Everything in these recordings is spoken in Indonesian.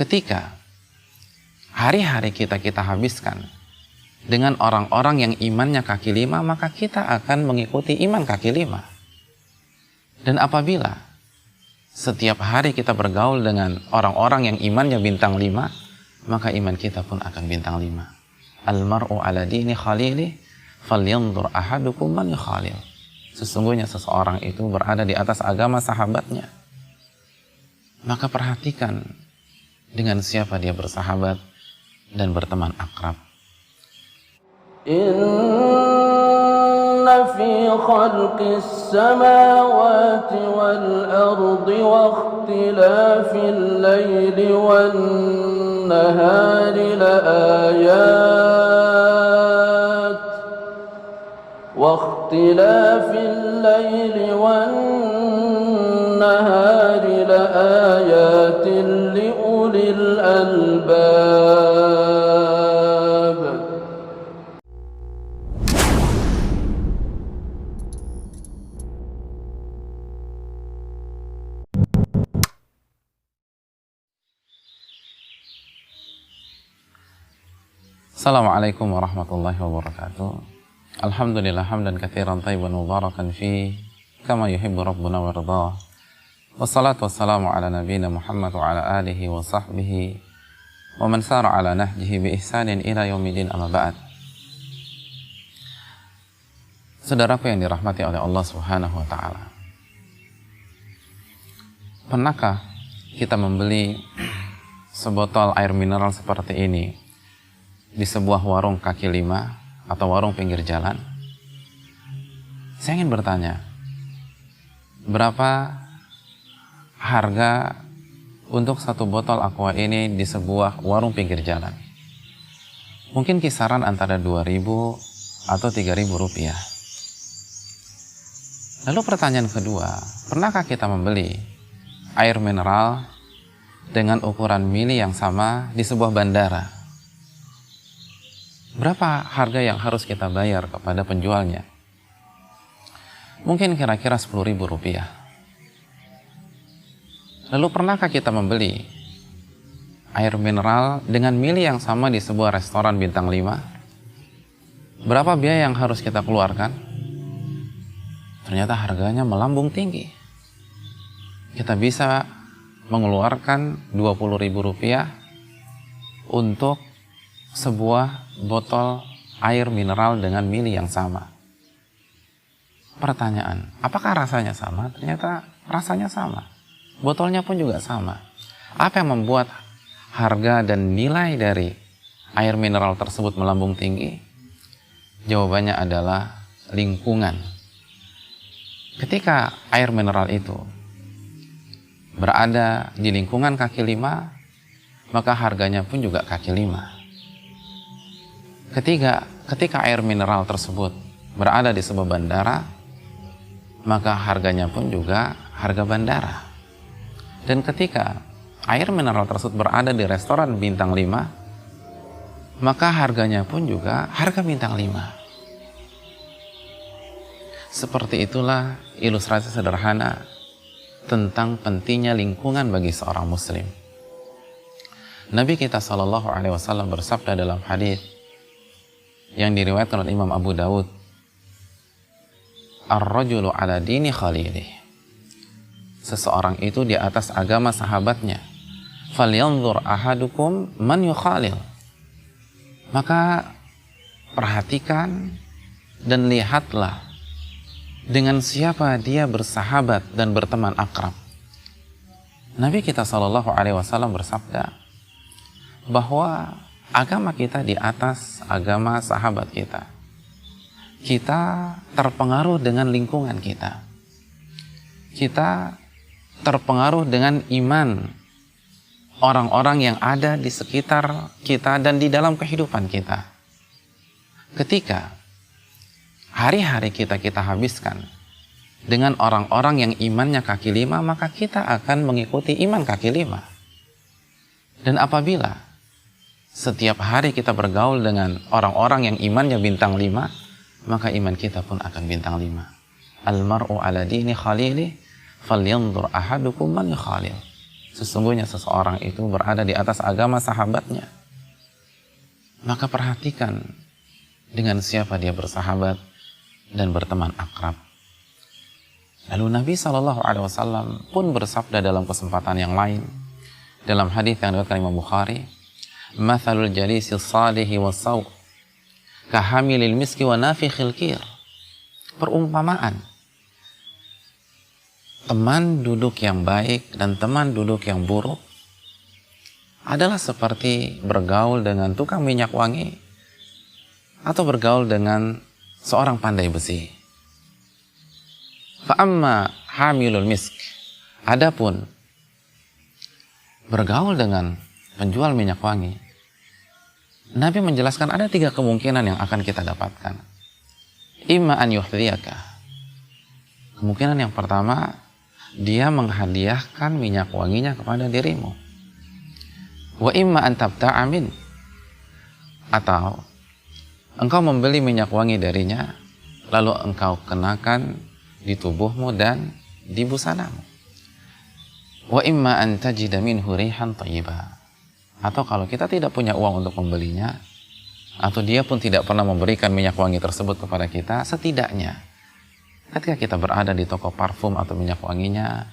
ketika hari-hari kita habiskan dengan orang-orang yang imannya kaki lima, maka kita akan mengikuti iman kaki lima. Dan apabila setiap hari kita bergaul dengan orang-orang yang imannya bintang 5, maka iman kita pun akan bintang 5. Al-mar'u ala dini khalili falyanzur ahadukum man yukhalil. Sesungguhnya seseorang itu berada di atas agama sahabatnya. Maka perhatikan dengan siapa dia bersahabat dan berteman akrab. Inna fi khalqis samawati wal ardi wa ikhtilafil layli wan nahari la ayat wa ikhtilafil layli wan nahari la ayatin li ulil albab. Assalamualaikum warahmatullahi wabarakatuh. Alhamdulillah hamdan katsiran thayyiban mubarakan fi kama yuhibbu rabbuna wa yardah. Wassalatu wassalamu ala nabiyyina Muhammad wa ala alihi wa sahbihi wa man sara ala nahjihi bi ihsanin ila yaumil amma ba'd. Saudaraku yang dirahmati oleh Allah Subhanahu wa taala. Pernahkah kita membeli sebotol air mineral seperti ini di sebuah warung kaki lima atau warung pinggir jalan? Saya ingin bertanya, berapa harga untuk satu botol aqua ini di sebuah warung pinggir jalan? Mungkin kisaran antara 2.000 atau 3.000 rupiah. Lalu pertanyaan kedua, pernahkah kita membeli air mineral dengan ukuran mili yang sama di sebuah bandara? Berapa harga yang harus kita bayar kepada penjualnya? Mungkin kira-kira 10.000 rupiah. Lalu pernahkah kita membeli air mineral dengan mili yang sama di sebuah restoran bintang 5? Berapa biaya yang harus kita keluarkan? Ternyata harganya melambung tinggi. Kita bisa mengeluarkan 20.000 rupiah untuk sebuah botol air mineral dengan mili yang sama. Pertanyaan, apakah rasanya sama? Ternyata rasanya sama. Botolnya pun juga sama. Apa yang membuat harga dan nilai dari air mineral tersebut melambung tinggi? Jawabannya adalah lingkungan. Ketika air mineral itu berada di lingkungan kaki lima, maka harganya pun juga kaki lima. Ketika air mineral tersebut berada di sebuah bandara, maka harganya pun juga harga bandara. Dan ketika air mineral tersebut berada di restoran bintang 5, maka harganya pun juga harga bintang 5. Seperti itulah ilustrasi sederhana tentang pentingnya lingkungan bagi seorang muslim. Nabi kita SAW bersabda dalam hadis yang diriwayatkan oleh Imam Abu Dawud, ar-rajulu ala dini khalilih. Seseorang itu di atas agama sahabatnya. Falyanzur ahadukum man yukhalil. Maka perhatikan dan lihatlah dengan siapa dia bersahabat dan berteman akrab. Nabi kita SAW bersabda bahwa agama kita di atas agama sahabat kita. Kita terpengaruh dengan lingkungan kita. Kita terpengaruh dengan iman orang-orang yang ada di sekitar kita dan di dalam kehidupan kita. Ketika hari-hari kita habiskan dengan orang-orang yang imannya kaki lima, maka kita akan mengikuti iman kaki lima. Dan apabila setiap hari kita bergaul dengan orang-orang yang imannya bintang 5, maka iman kita pun akan bintang 5. Al-mar'u ala dini khalili falyanzur ahadukum man yukhalil. sesungguhnya seseorang itu berada di atas agama sahabatnya. Maka perhatikan dengan siapa dia bersahabat dan berteman akrab. Lalu Nabi SAW pun bersabda dalam kesempatan yang lain, dalam hadis yang diriwayatkan Imam Bukhari, "Mathalul jalisil salihi was-saw kahamilil miski wa nafikhil kir." Perumpamaan teman duduk yang baik dan teman duduk yang buruk adalah seperti bergaul dengan tukang minyak wangi atau bergaul dengan seorang pandai besi. Fa'amma hamilul misk, adapun bergaul dengan penjual minyak wangi, Nabi menjelaskan ada 3 kemungkinan yang akan kita dapatkan. Imma an yuhdiyaka. Kemungkinan yang pertama, dia menghadiahkan minyak wanginya kepada dirimu. Wa imma an tabta'a min. Atau engkau membeli minyak wangi darinya, lalu engkau kenakan di tubuhmu dan di busanamu. Wa imma an tajida minhu rihan thayyibah. Atau kalau kita tidak punya uang untuk membelinya, atau dia pun tidak pernah memberikan minyak wangi tersebut kepada kita, setidaknya ketika kita berada di toko parfum atau minyak wanginya,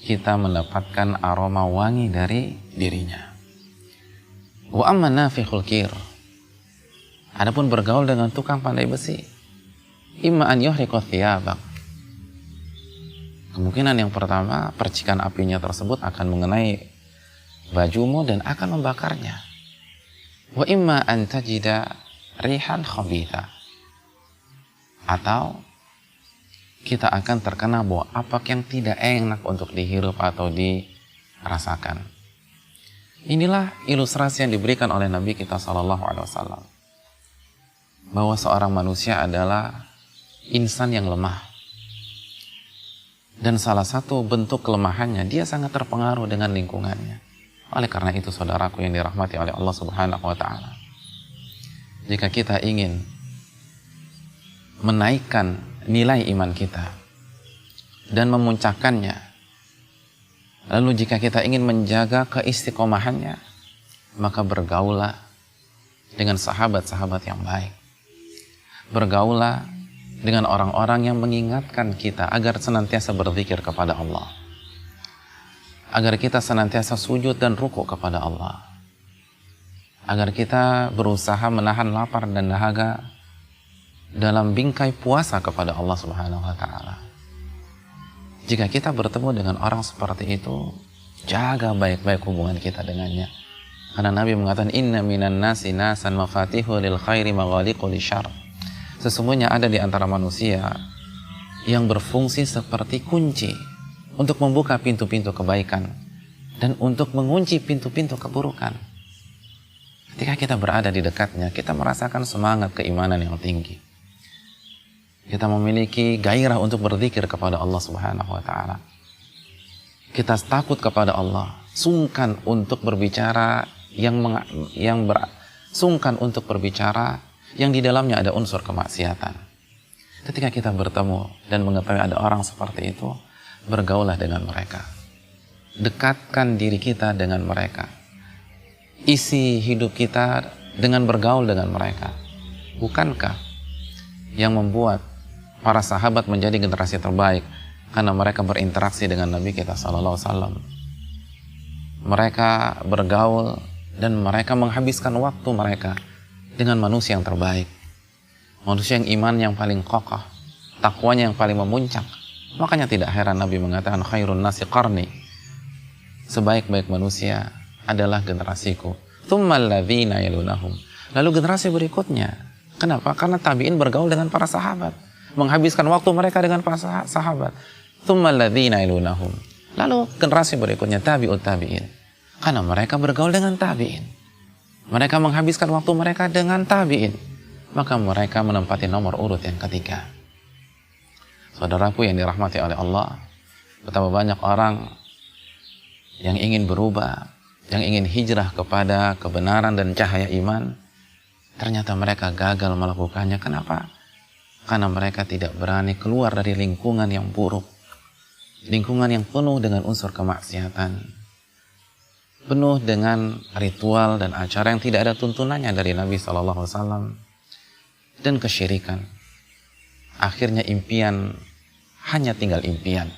kita mendapatkan aroma wangi dari dirinya. Wa amma nafikhul kir. Adapun bergaul dengan tukang pandai besi, imma an yuhriqa thiyabak. Kemungkinan yang pertama, percikan apinya tersebut akan mengenai bajumu dan akan membakarnya. Wa imma an tajida rihan khabitha. Atau kita akan terkena bau apak yang tidak enak untuk dihirup atau dirasakan. Inilah ilustrasi yang diberikan oleh Nabi kita SAW, bahwa seorang manusia adalah insan yang lemah, dan salah satu bentuk kelemahannya, dia sangat terpengaruh dengan lingkungannya. Oleh karena itu, saudaraku yang dirahmati oleh Allah Subhanahu wa Ta'ala, jika kita ingin menaikkan nilai iman kita dan memuncakkannya, lalu jika kita ingin menjaga keistiqomahannya, maka bergaulah dengan sahabat-sahabat yang baik. Bergaulah dengan orang-orang yang mengingatkan kita agar senantiasa berzikir kepada Allah, agar kita senantiasa sujud dan rukuk kepada Allah, agar kita berusaha menahan lapar dan dahaga dalam bingkai puasa kepada Allah Subhanahu wa Ta'ala. Jika kita bertemu dengan orang seperti itu, jaga baik-baik hubungan kita dengannya. Karena Nabi mengatakan, inna minan nasi nasan mafatihu lil khairi maghaliqu lisyarr. Sesungguhnya ada di antara manusia yang berfungsi seperti kunci untuk membuka pintu-pintu kebaikan dan untuk mengunci pintu-pintu keburukan. Ketika kita berada di dekatnya, kita merasakan semangat keimanan yang tinggi. Kita memiliki gairah untuk berzikir kepada Allah Subhanahu wa Ta'ala. Kita takut kepada Allah, sungkan untuk berbicara sungkan untuk berbicara yang di dalamnya ada unsur kemaksiatan. Ketika kita bertemu dan mengetahui ada orang seperti itu, bergaulah dengan mereka. Dekatkan diri kita dengan mereka. Isi hidup kita dengan bergaul dengan mereka. Bukankah yang membuat para sahabat menjadi generasi terbaik karena mereka berinteraksi dengan Nabi kita SAW? Mereka bergaul dan mereka menghabiskan waktu mereka dengan manusia yang terbaik, manusia yang iman yang paling kokoh, takwanya yang paling memuncak. Makanya tidak heran Nabi mengatakan khairun nasi qarni, sebaik-baik manusia adalah generasiku, tsummal ladzina yalunahum, lalu generasi berikutnya. Kenapa? Karena tabi'in bergaul dengan para sahabat, menghabiskan waktu mereka dengan para sahabat. Tsummal ladzina yalunahum, lalu generasi berikutnya tabi'ut tabi'in, karena mereka bergaul dengan tabi'in, mereka menghabiskan waktu mereka dengan tabi'in, maka mereka menempati nomor urut yang ketiga. Saudaraku yang dirahmati oleh Allah, betapa banyak orang yang ingin berubah, yang ingin hijrah kepada kebenaran dan cahaya iman, ternyata mereka gagal melakukannya. Kenapa? Karena mereka tidak berani keluar dari lingkungan yang buruk. lingkungan yang penuh dengan unsur kemaksiatan, penuh dengan ritual dan acara yang tidak ada tuntunannya dari Nabi SAW, dan kesyirikan. Akhirnya impian hanya tinggal impian.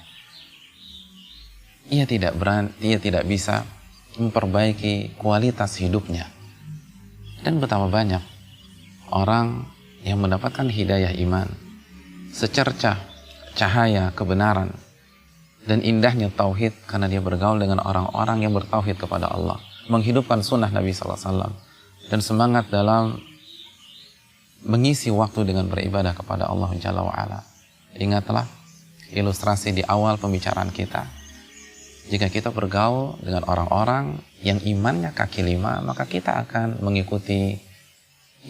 Ia tidak bisa memperbaiki kualitas hidupnya. Dan betapa banyak orang yang mendapatkan hidayah iman, secercah cahaya kebenaran, dan indahnya tauhid karena dia bergaul dengan orang-orang yang bertauhid kepada Allah, menghidupkan sunnah Nabi SAW, dan semangat dalam mengisi waktu dengan beribadah kepada Allah Jalla wa'ala. Ingatlah ilustrasi di awal pembicaraan kita. Jika kita bergaul dengan orang-orang yang imannya kaki lima, maka kita akan mengikuti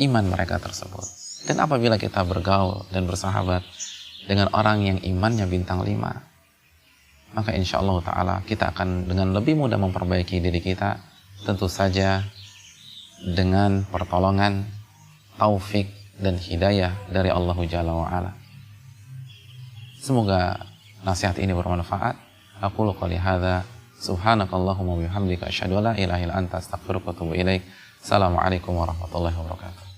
iman mereka tersebut. Dan apabila kita bergaul dan bersahabat dengan orang yang imannya bintang 5, maka insya Allah ta'ala kita akan dengan lebih mudah memperbaiki diri kita, tentu saja dengan pertolongan, taufik, dan hidayah dari Allah Jalla wa'ala. Semoga nasihat ini bermanfaat. Aqulu qouli hadza, subhanakallahumma wa bihamdika asyhadu an la ilaha illa anta astaghfiruka wa atubu ilaik. Assalamualaikum warahmatullahi wabarakatuh.